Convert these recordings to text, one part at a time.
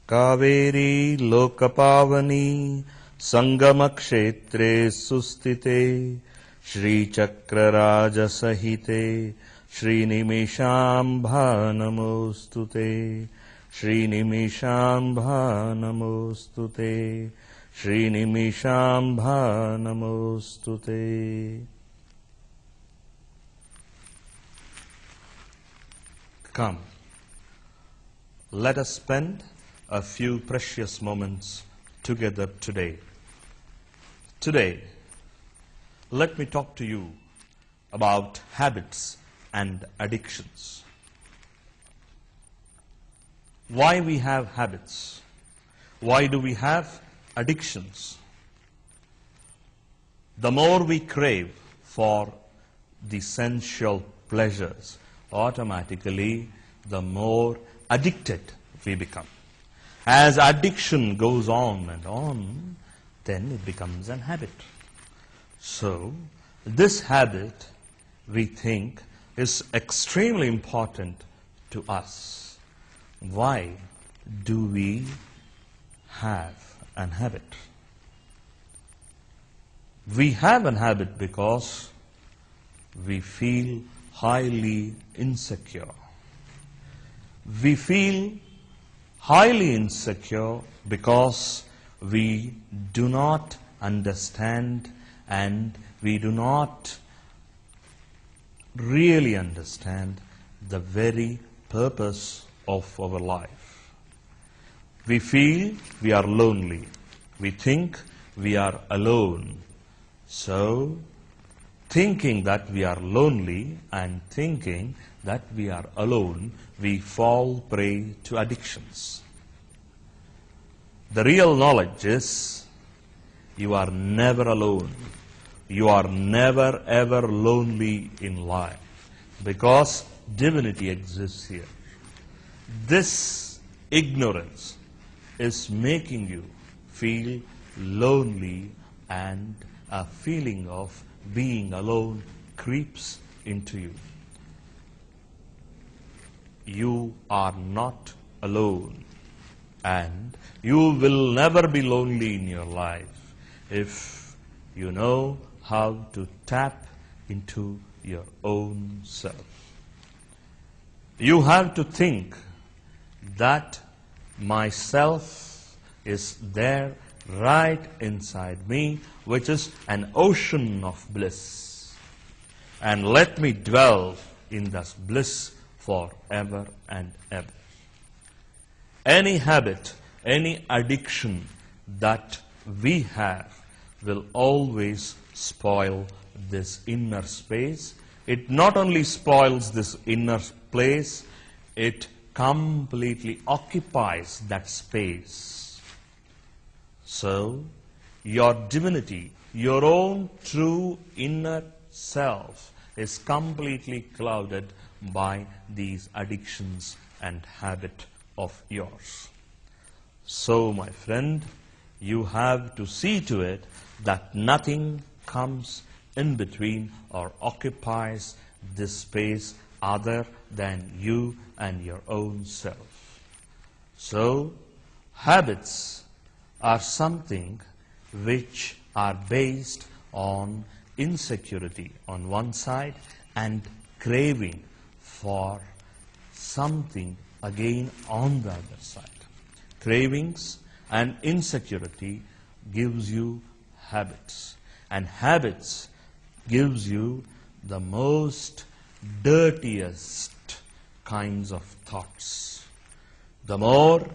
Kaveri Lokapavani Sangamakshetre Sustite Shri Chakraraja Sahite Shri Nimishambha Namostute Shri Nimishambha Namostute Shri Nimishambha Namostute. Come, let us spend a few precious moments together today. Today, let me talk to you about habits and addictions. Why we have habits? Why do we have addictions? The more we crave for the sensual pleasures, automatically the more addicted we become. As addiction goes on and on, then it becomes an habit. So, this habit, we think, is extremely important to us. Why do we have an habit? We have an habit because we feel highly insecure. We feel highly insecure because we do not understand and we do not really understand the very purpose of our life. We feel we are lonely. We think we are alone. So, thinking that we are lonely and thinking that we are alone, we fall prey to addictions. The real knowledge is you are never alone. You are never ever lonely in life because divinity exists here. This ignorance is making you feel lonely, and a feeling of being alone creeps into you. You are not alone, and you will never be lonely in your life if you know how to tap into your own self. You have to think that myself is there right inside me, which is an ocean of bliss. And let me dwell in this bliss forever and ever. Any habit, any addiction that we have will always spoil this inner space. It not only spoils this inner place, it completely occupies that space. So, your divinity, your own true inner self is completely clouded by these addictions and habit of yours. So, my friend, you have to see to it that nothing comes in between or occupies this space other than you and your own self. So, habits are something which are based on insecurity on one side and craving for something again on the other side. Cravings and insecurity gives you habits, and habits gives you the most dirtiest kinds of thoughts. The more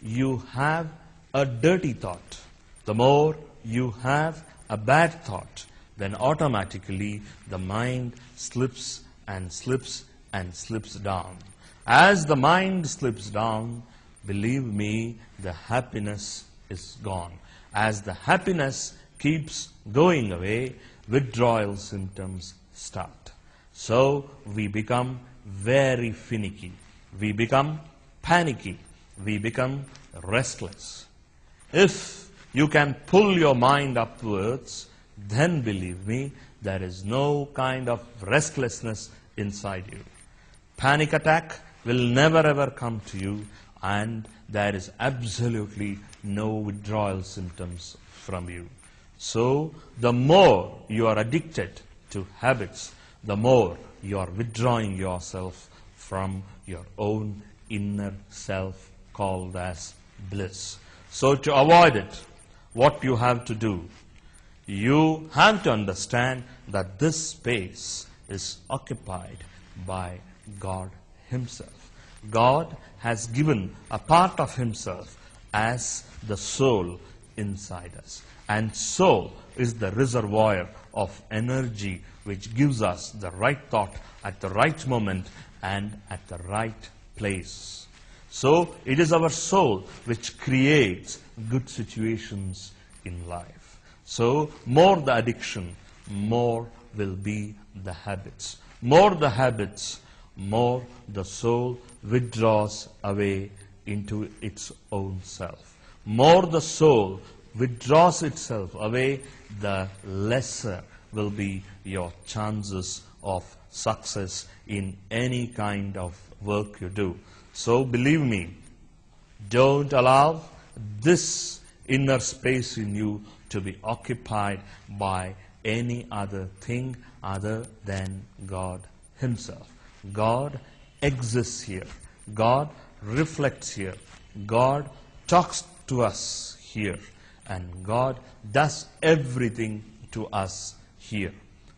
you have a dirty thought, the more you have a bad thought, then automatically the mind slips and slips and slips down. As the mind slips down, believe me, the happiness is gone. As the happiness keeps going away, withdrawal symptoms start. So we become very finicky. We become panicky. We become restless. If you can pull your mind upwards, then believe me, there is no kind of restlessness inside you. Panic attack will never ever come to you and there is absolutely no withdrawal symptoms from you. So the more you are addicted to habits, the more you are withdrawing yourself from your own inner self called as bliss. So to avoid it, what you have to do, you have to understand that this space is occupied by God Himself. God has given a part of Himself as the soul inside us. And soul is the reservoir of energy which gives us the right thought at the right moment and at the right place. So it is our soul which creates good situations in life. So more the addiction, more will be the habits. More the habits, more the soul withdraws away into its own self. More the soul withdraws itself away, the lesser will be your chances of success in any kind of work you do. So believe me, don't allow this inner space in you to be occupied by any other thing other than God Himself. God exists here. God reflects here. God talks to us here. And God does everything to us here.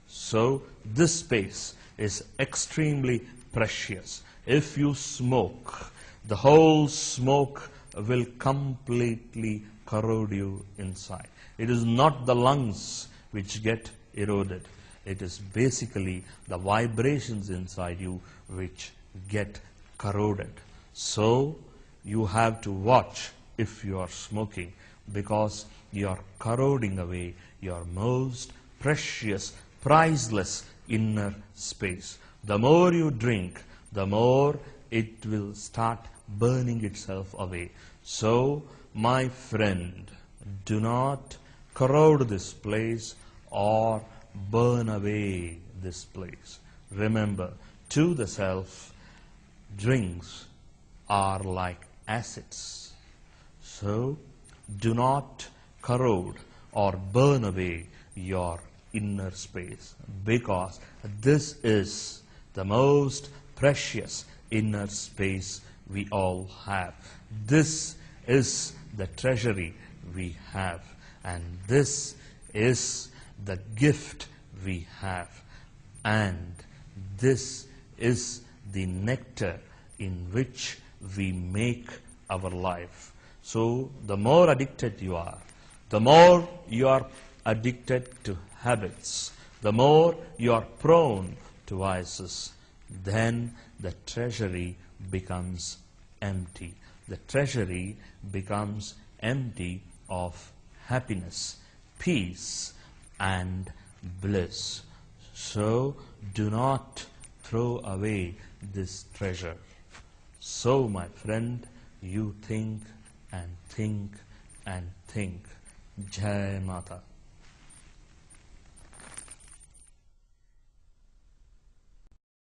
So this space is extremely precious. If you smoke, the whole smoke will completely corrode you inside. It is not the lungs which get eroded. It is basically the vibrations inside you which get corroded. So you have to watch if you are smoking, because you are corroding away your most precious, priceless inner space. The more you drink, the more it will start burning itself away. So, my friend, do not corrode this place or burn away this place. Remember, to the self, drinks are like acids. So, do not corrode or burn away your inner space, because this is the most precious inner space we all have. This is the treasury we have, and this is the gift we have, and this is the nectar in which we make our life. So the more addicted you are, the more you are addicted to habits, the more you are prone to vices, then the treasury becomes empty. The treasury becomes empty of happiness, peace, and bliss. So do not throw away this treasure. So, my friend, you think and think and think. Jai Mata.